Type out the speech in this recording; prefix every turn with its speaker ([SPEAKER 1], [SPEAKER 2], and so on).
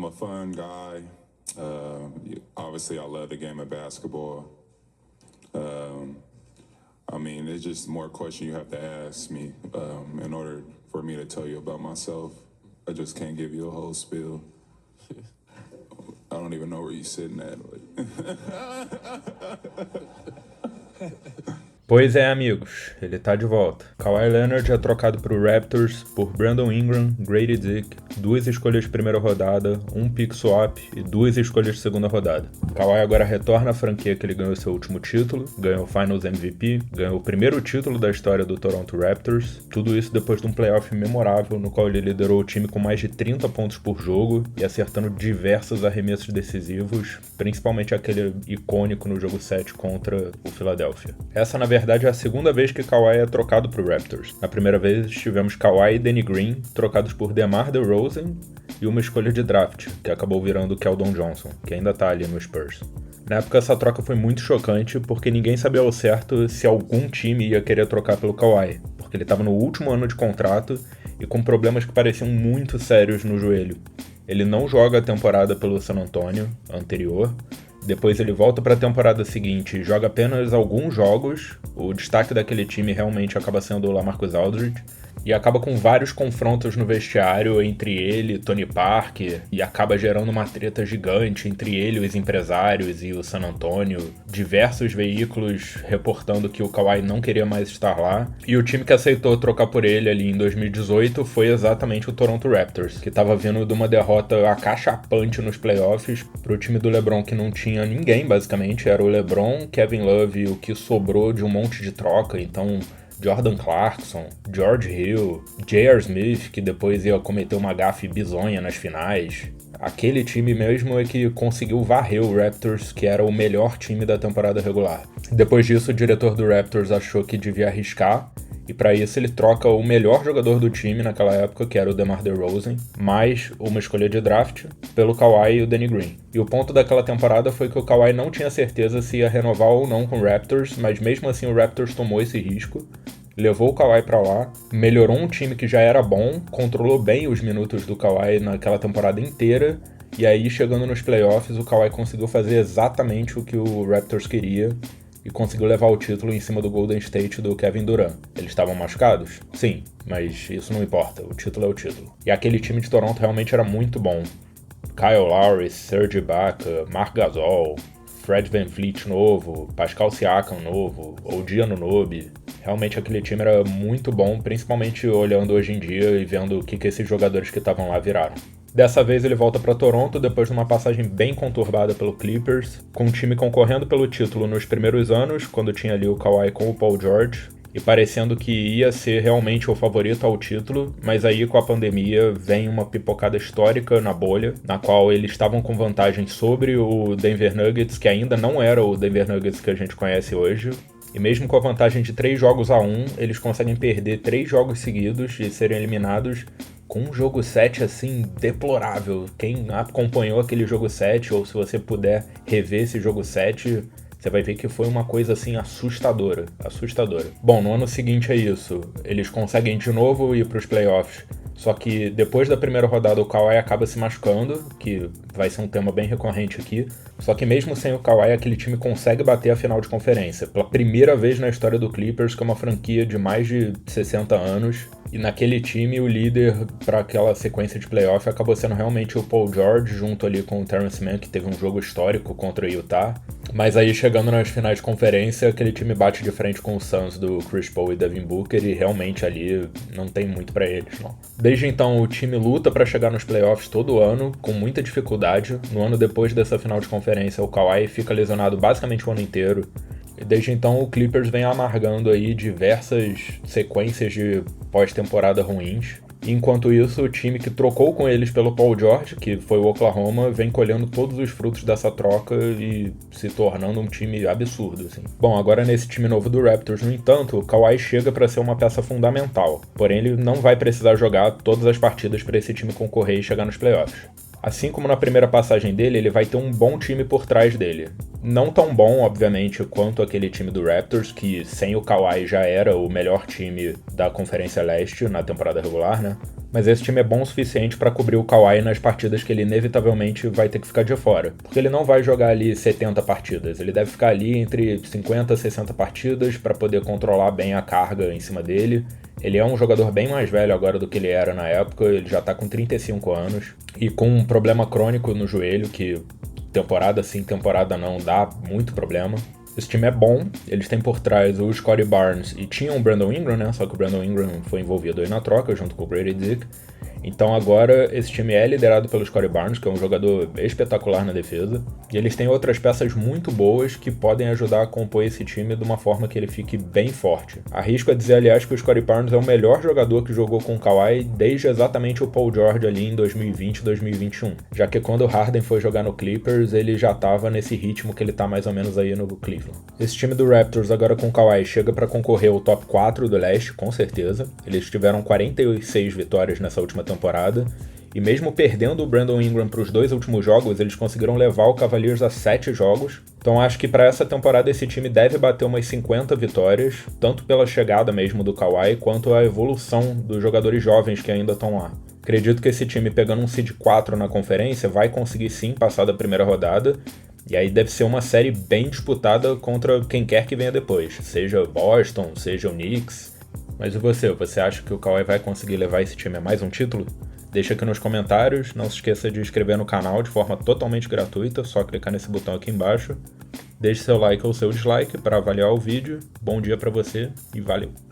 [SPEAKER 1] I'm a fun guy. Obviously, I love the game of basketball. I mean, it's just more question you have to ask me in order for me to tell you about myself. I just can't give you a whole spiel. I don't even know where you're sitting at.
[SPEAKER 2] Pois é, amigos, ele tá de volta. Kawhi Leonard é trocado pro Raptors por Brandon Ingram, Grady Dick, 2 escolhas de primeira rodada, 1 pick swap e 2 escolhas de segunda rodada. Kawhi agora retorna à franquia que ele ganhou seu último título, ganhou o Finals MVP, ganhou o primeiro título da história do Toronto Raptors, tudo isso depois de um playoff memorável no qual ele liderou o time com mais de 30 pontos por jogo e acertando diversos arremessos decisivos, principalmente aquele icônico no jogo 7 contra o Philadelphia. Essa, na verdade, é a segunda vez que Kawhi é trocado pro Raptors. Na primeira vez, tivemos Kawhi e Danny Green trocados por DeMar DeRozan e uma escolha de draft, que acabou virando Keldon Johnson, que ainda tá ali no Spurs. Na época, essa troca foi muito chocante, porque ninguém sabia ao certo se algum time ia querer trocar pelo Kawhi, porque ele estava no último ano de contrato e com problemas que pareciam muito sérios no joelho. Ele não joga a temporada pelo San Antonio anterior. Depois ele volta para a temporada seguinte e joga apenas alguns jogos. O destaque daquele time realmente acaba sendo o LaMarcus Aldridge. E acaba com vários confrontos no vestiário entre ele e Tony Parker. E acaba gerando uma treta gigante entre ele, os empresários e o San Antonio. Diversos veículos reportando que o Kawhi não queria mais estar lá. E o time que aceitou trocar por ele ali em 2018 foi exatamente o Toronto Raptors, que estava vindo de uma derrota acachapante nos playoffs para o time do LeBron, que não tinha ninguém basicamente. Era o LeBron, Kevin Love e o que sobrou de um monte de troca. Então Jordan Clarkson, George Hill, J.R. Smith, que depois ia cometer uma gafe bizonha nas finais. Aquele time mesmo é que conseguiu varrer o Raptors, que era o melhor time da temporada regular. Depois disso, o diretor do Raptors achou que devia arriscar, e para isso ele troca o melhor jogador do time naquela época, que era o DeMar DeRozan, mais uma escolha de draft, pelo Kawhi e o Danny Green. E o ponto daquela temporada foi que o Kawhi não tinha certeza se ia renovar ou não com o Raptors, mas mesmo assim o Raptors tomou esse risco, levou o Kawhi pra lá, melhorou um time que já era bom, controlou bem os minutos do Kawhi naquela temporada inteira, e aí chegando nos playoffs o Kawhi conseguiu fazer exatamente o que o Raptors queria e conseguiu levar o título em cima do Golden State do Kevin Durant. Eles estavam machucados? Sim, mas isso não importa, o título é o título. E aquele time de Toronto realmente era muito bom. Kyle Lowry, Serge Ibaka, Marc Gasol, Fred VanVleet novo, Pascal Siakam novo, OG Anunoby. Realmente aquele time era muito bom, principalmente olhando hoje em dia e vendo o que esses jogadores que estavam lá viraram. Dessa vez ele volta para Toronto depois de uma passagem bem conturbada pelo Clippers, com o time concorrendo pelo título nos primeiros anos, quando tinha ali o Kawhi com o Paul George, e parecendo que ia ser realmente o favorito ao título, mas aí com a pandemia vem uma pipocada histórica na bolha, na qual eles estavam com vantagem sobre o Denver Nuggets, que ainda não era o Denver Nuggets que a gente conhece hoje. E mesmo com a vantagem de 3-1, eles conseguem perder 3 jogos seguidos e serem eliminados com um jogo 7 assim deplorável. Quem acompanhou aquele jogo 7, ou se você puder rever esse jogo 7, você vai ver que foi uma coisa assim assustadora. Bom, no ano seguinte é isso. Eles conseguem de novo ir para os playoffs. Só que depois da primeira rodada o Kawhi acaba se machucando, que vai ser um tema bem recorrente aqui. Só que mesmo sem o Kawhi, aquele time consegue bater a final de conferência. Pela primeira vez na história do Clippers, que é uma franquia de mais de 60 anos. E naquele time, o líder para aquela sequência de playoff acabou sendo realmente o Paul George, junto ali com o Terrence Mann, que teve um jogo histórico contra o Utah. Mas aí, chegando nas finais de conferência, aquele time bate de frente com o Suns do Chris Paul e Devin Booker, e realmente ali não tem muito pra eles, não. Desde então, o time luta pra chegar nos playoffs todo ano, com muita dificuldade. No ano depois dessa final de conferência, o Kawhi fica lesionado basicamente o ano inteiro. E desde então, o Clippers vem amargando aí diversas sequências de pós-temporada ruins. Enquanto isso, o time que trocou com eles pelo Paul George, que foi o Oklahoma, vem colhendo todos os frutos dessa troca e se tornando um time absurdo, assim. Bom, agora nesse time novo do Raptors, no entanto, o Kawhi chega para ser uma peça fundamental. Porém, ele não vai precisar jogar todas as partidas para esse time concorrer e chegar nos playoffs. Assim como na primeira passagem dele, ele vai ter um bom time por trás dele. Não tão bom, obviamente, quanto aquele time do Raptors, que sem o Kawhi já era o melhor time da Conferência Leste na temporada regular, né? Mas esse time é bom o suficiente para cobrir o Kawhi nas partidas que ele inevitavelmente vai ter que ficar de fora. Porque ele não vai jogar ali 70 partidas, ele deve ficar ali entre 50 e 60 partidas para poder controlar bem a carga em cima dele. Ele é um jogador bem mais velho agora do que ele era na época, ele já tá com 35 anos e com um problema crônico no joelho que temporada sim, temporada não, dá muito problema. Esse time é bom, eles têm por trás o Scottie Barnes e tinham o Brandon Ingram, né? Só que o Brandon Ingram foi envolvido aí na troca junto com o Grady Dick. Então agora esse time é liderado pelo Scottie Barnes, que é um jogador espetacular na defesa. E eles têm outras peças muito boas que podem ajudar a compor esse time de uma forma que ele fique bem forte. Arrisco a dizer, aliás, que o Scottie Barnes é o melhor jogador que jogou com o Kawhi desde exatamente o Paul George ali em 2020 e 2021. Já que quando o Harden foi jogar no Clippers, ele já estava nesse ritmo que ele tá mais ou menos aí no Cleveland. Esse time do Raptors agora com o Kawhi chega para concorrer ao top 4 do leste, com certeza. Eles tiveram 46 vitórias nessa última temporada, e mesmo perdendo o Brandon Ingram para os 2 últimos jogos, eles conseguiram levar o Cavaliers a 7 jogos. Então acho que para essa temporada esse time deve bater umas 50 vitórias, tanto pela chegada mesmo do Kawhi, quanto a evolução dos jogadores jovens que ainda estão lá. Acredito que esse time pegando um seed 4 na conferência vai conseguir sim passar da primeira rodada, e aí deve ser uma série bem disputada contra quem quer que venha depois, seja Boston, seja o Knicks. Mas e você acha que o Kawhi vai conseguir levar esse time a mais um título? Deixa aqui nos comentários, não se esqueça de inscrever no canal de forma totalmente gratuita, só clicar nesse botão aqui embaixo. Deixe seu like ou seu dislike para avaliar o vídeo. Bom dia para você e valeu!